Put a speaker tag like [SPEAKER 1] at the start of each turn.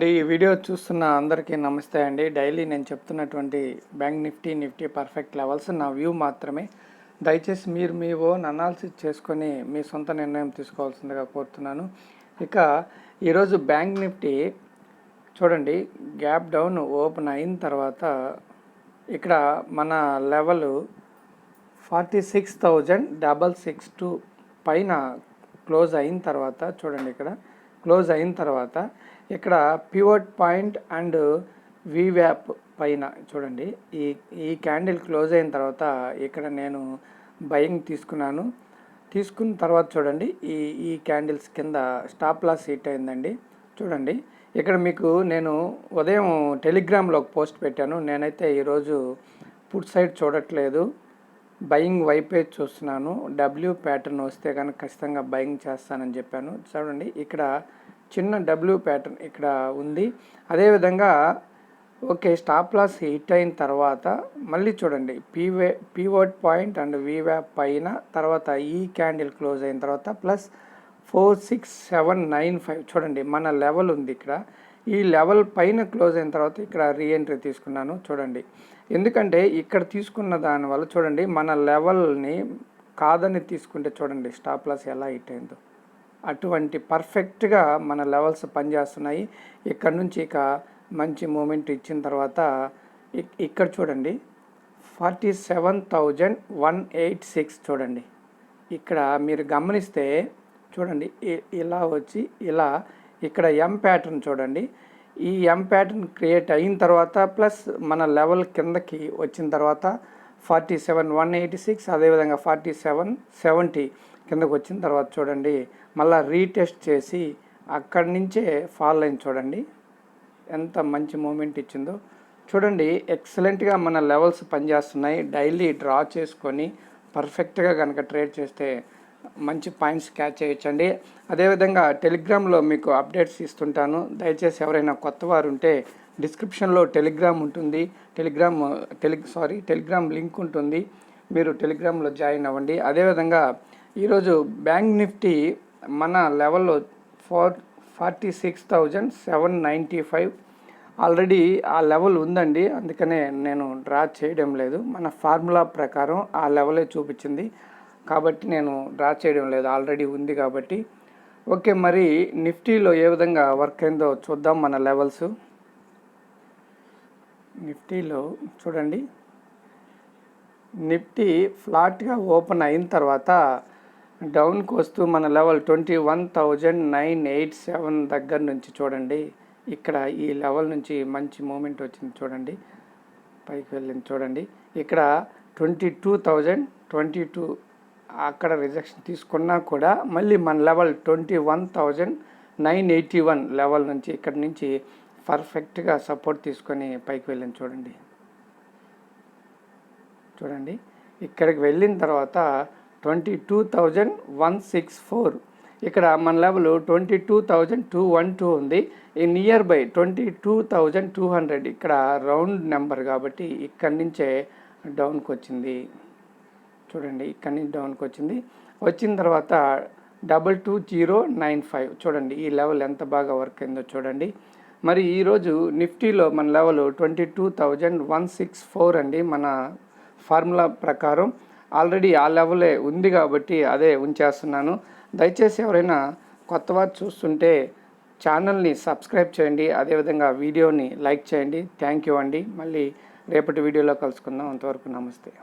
[SPEAKER 1] ఈ వీడియో చూస్తున్న అందరికీ నమస్తే అండి. డైలీ నేను చెప్తున్నటువంటి బ్యాంక్ నిఫ్టీ పర్ఫెక్ట్ లెవెల్స్ నా వ్యూ మాత్రమే. దయచేసి మీరు మీ ఓన్ అనాలిసిస్ చేసుకొని మీ సొంత నిర్ణయం తీసుకోవాల్సిందిగా కోరుతున్నాను. ఇక ఈరోజు బ్యాంక్ నిఫ్టీ చూడండి, గ్యాప్ డౌన్ ఓపెన్ అయిన తర్వాత ఇక్కడ మన లెవెల్ 46,662 పైన క్లోజ్ అయిన తర్వాత చూడండి, ఇక్కడ క్లోజ్ అయిన తర్వాత ఇక్కడ పివట్ పాయింట్ అండ్ వీవ్యాప్ పైన చూడండి, ఈ క్యాండిల్ క్లోజ్ అయిన తర్వాత ఇక్కడ నేను బయింగ్ తీసుకున్న తర్వాత చూడండి, ఈ క్యాండిల్స్ కింద స్టాప్ లాస్ హిట్ అయిందండి. చూడండి, ఇక్కడ మీకు నేను ఉదయం టెలిగ్రామ్లో ఒక పోస్ట్ పెట్టాను. నేనైతే ఈరోజు పుట్ సైడ్ చూడట్లేదు, బయింగ్ వైపే చూస్తున్నాను. డబ్ల్యూ ప్యాటర్న్ వస్తే కనుక ఖచ్చితంగా బయింగ్ చేస్తానని చెప్పాను. చూడండి, ఇక్కడ చిన్న డబ్ల్యూ ప్యాటర్న్ ఇక్కడ ఉంది. అదేవిధంగా ఓకే, స్టాప్ లాస్ హిట్ అయిన తర్వాత మళ్ళీ చూడండి, పివట్ పాయింట్ అండ్ వీవ్యాప్ పైన తర్వాత ఈ క్యాండిల్ క్లోజ్ అయిన తర్వాత ప్లస్ 46795 చూడండి, మన లెవెల్ ఉంది. ఇక్కడ ఈ లెవెల్ పైన క్లోజ్ అయిన తర్వాత ఇక్కడ రీఎంట్రీ తీసుకున్నాను. చూడండి, ఎందుకంటే ఇక్కడ తీసుకున్న దానివల్ల చూడండి, మన లెవెల్ని కాదని తీసుకుంటే చూడండి స్టాప్ లాస్ ఎలా హిట్ అయిందో. అటువంటి పర్ఫెక్ట్గా మన లెవెల్స్ పనిచేస్తున్నాయి. ఇక్కడ నుంచి ఇక మంచి మూమెంట్ ఇచ్చిన తర్వాత ఇక్కడ చూడండి 47,186 చూడండి, ఇక్కడ మీరు గమనిస్తే చూడండి, ఇలా వచ్చి ఇలా ఇక్కడ ఎం ప్యాటర్న్ చూడండి, ఈ ఎం ప్యాటర్న్ క్రియేట్ అయిన తర్వాత ప్లస్ మన లెవెల్ కిందకి వచ్చిన తర్వాత 47,186 అదేవిధంగా 47,70 కిందకు వచ్చిన తర్వాత చూడండి, మళ్ళీ రీటెస్ట్ చేసి అక్కడి నుంచే ఫాల్ అయింది. చూడండి ఎంత మంచి మూమెంట్ ఇచ్చిందో. చూడండి, ఎక్సలెంట్గా మన లెవెల్స్ పనిచేస్తున్నాయి. డైలీ డ్రా చేసుకొని పర్ఫెక్ట్గా కనుక ట్రేడ్ చేస్తే మంచి పాయింట్స్ క్యాచ్ చేయొచ్చండి. అదేవిధంగా టెలిగ్రామ్లో మీకు అప్డేట్స్ ఇస్తుంటాను. దయచేసి ఎవరైనా కొత్త వారు ఉంటే డిస్క్రిప్షన్లో టెలిగ్రామ్ ఉంటుంది, టెలిగ్రామ్ లింక్ ఉంటుంది, మీరు టెలిగ్రామ్లో జాయిన్ అవ్వండి. అదేవిధంగా ఈరోజు బ్యాంక్ నిఫ్టీ మన లెవెల్లో 46,795 ఆల్రెడీ ఆ లెవెల్ ఉందండి. అందుకనే నేను డ్రా చేయడం లేదు. మన ఫార్ములా ప్రకారం ఆ లెవెలే చూపించింది కాబట్టి నేను డ్రా చేయడం లేదు, ఆల్రెడీ ఉంది కాబట్టి. ఓకే, మరి నిఫ్టీలో ఏ విధంగా వర్క్ అయిందో చూద్దాం. మన లెవెల్స్ నిఫ్టీలో చూడండి, నిఫ్టీ ఫ్లాట్గా ఓపెన్ అయిన తర్వాత డౌన్కి వస్తూ మన లెవెల్ 21,987 దగ్గర నుంచి చూడండి, ఇక్కడ ఈ లెవెల్ నుంచి మంచి మూమెంట్ వచ్చింది. చూడండి, పైకి వెళ్ళింది. చూడండి, ఇక్కడ 22,022 అక్కడ రిజెక్షన్ తీసుకున్నా కూడా మళ్ళీ మన లెవెల్ 21,981 లెవెల్ నుంచి ఇక్కడ నుంచి పర్ఫెక్ట్గా సపోర్ట్ తీసుకొని పైకి వెళ్ళింది. చూడండి, ఇక్కడికి వెళ్ళిన తర్వాత 22,164 ఇక్కడ మన లెవెల్ 22,212 ఉంది. ఈ నియర్ బై 22,200 ఇక్కడ రౌండ్ నెంబర్ కాబట్టి ఇక్కడి నుంచే డౌన్కి వచ్చింది. చూడండి, ఇక్కడి నుంచి డౌన్కి వచ్చిన తర్వాత 22095 చూడండి, ఈ లెవెల్ ఎంత బాగా వర్క్ అయిందో చూడండి. మరి ఈరోజు నిఫ్టీలో మన లెవెల్ 22,164 అండి. మన ఫార్ములా ప్రకారం ఆల్రెడీ ఆ లెవెలే ఉంది కాబట్టి అదే ఉంచేస్తున్నాను. దయచేసి ఎవరైనా కొత్తవారు చూస్తుంటే ఛానల్ని సబ్స్క్రైబ్ చేయండి, అదేవిధంగా వీడియోని లైక్ చేయండి. థ్యాంక్ యూ అండి. మళ్ళీ రేపటి వీడియోలో కలుసుకుందాం. అంతవరకు నమస్తే.